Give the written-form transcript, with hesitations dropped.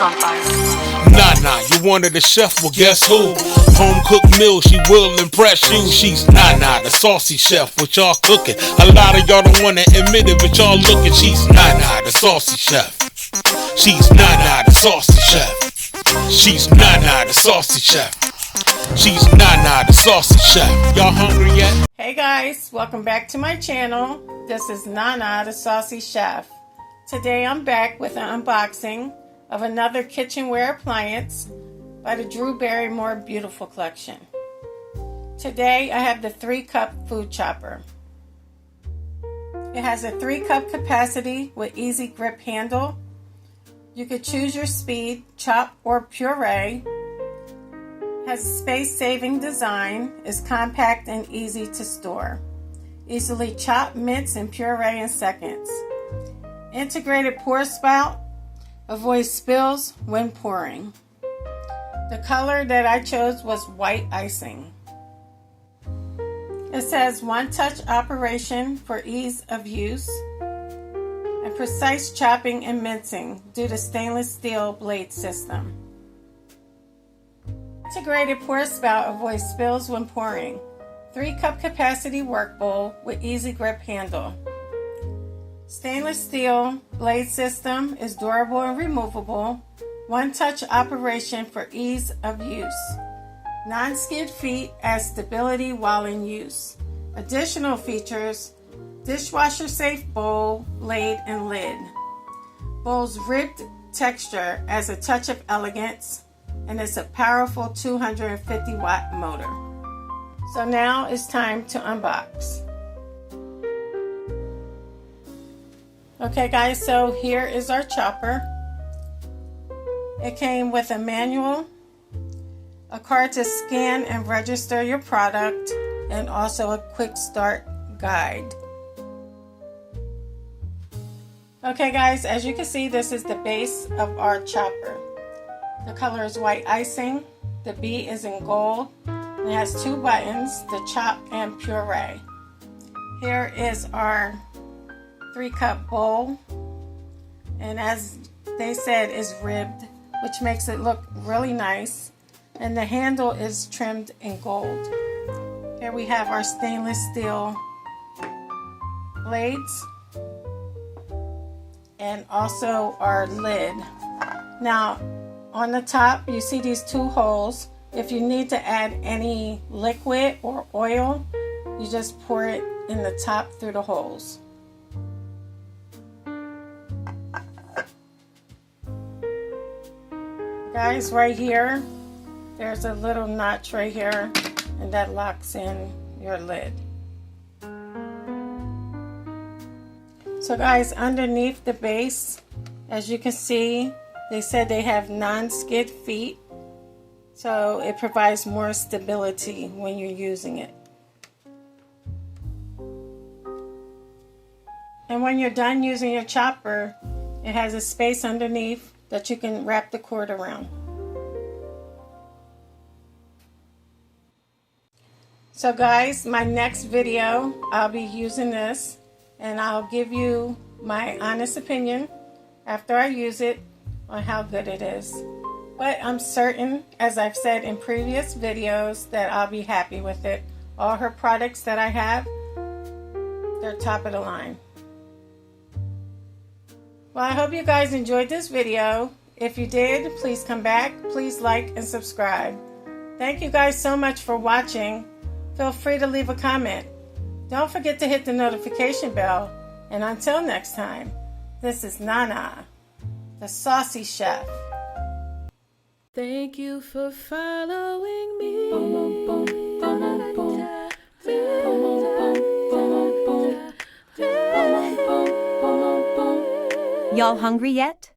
on fire. Nana, you wanted a chef, well guess who? Home cooked meal, she will impress you. She's Nana, the saucy chef, what y'all cooking. A lot of y'all don't wanna admit it, but y'all looking. She's Nana, the saucy chef. She's Nana, the saucy chef. She's Nana, the saucy chef. She's Nana, the saucy chef. Y'all hungry yet? Hey guys, welcome back to my channel. This is Nana, the saucy chef. Today I'm back with an unboxing of another kitchenware appliance by the Drew Barrymore Beautiful Collection. Today I have the 3-cup food chopper. It has a 3-cup capacity with easy grip handle. You could choose your speed, chop or puree. Has a space-saving design, is compact and easy to store. Easily chop, mince, and puree in seconds. Integrated pour spout, avoids spills when pouring. The color that I chose was white icing. It says one-touch operation for ease of use and precise chopping and mincing due to stainless steel blade system. Integrated pour spout avoids spills when pouring. 3-cup capacity work bowl with easy grip handle. Stainless steel blade system is durable and removable. One-touch operation for ease of use. Non-skid feet adds stability while in use. Additional features: dishwasher safe bowl, blade, and lid. Bowl's ribbed texture adds a touch of elegance, and it's a powerful 250 watt motor. So now it's time to unbox. Okay guys, so here is our chopper. It came with a manual, a card to scan and register your product, and also a quick start guide. Okay guys, as you can see, this is the base of our chopper. The color is white icing. The B is in gold. It has 2 buttons, the chop and puree. Here is our 3-cup bowl, and as they said, is ribbed, which makes it look really nice, and the handle is trimmed in gold. Here we have our stainless steel blades and also our lid. Now on the top you see these 2 holes. If you need to add any liquid or oil, you just pour it in the top through the holes. Guys, right here there's a little notch right here, and that locks in your lid. So guys, underneath the base, as you can see, they said they have non-skid feet, so it provides more stability when you're using it. And when you're done using your chopper, it has a space underneath that you can wrap the cord around. So guys, my next video, I'll be using this, and I'll give you my honest opinion after I use it on how good it is. But I'm certain, as I've said in previous videos, that I'll be happy with it. All her products that I have, they're top of the line. Well, I hope you guys enjoyed this video. If you did, please come back. Please like and subscribe. Thank you guys so much for watching. Feel free to leave a comment. Don't forget to hit the notification bell. And until next time, this is Nana, the saucy chef. Thank you for following me. Y'all hungry yet?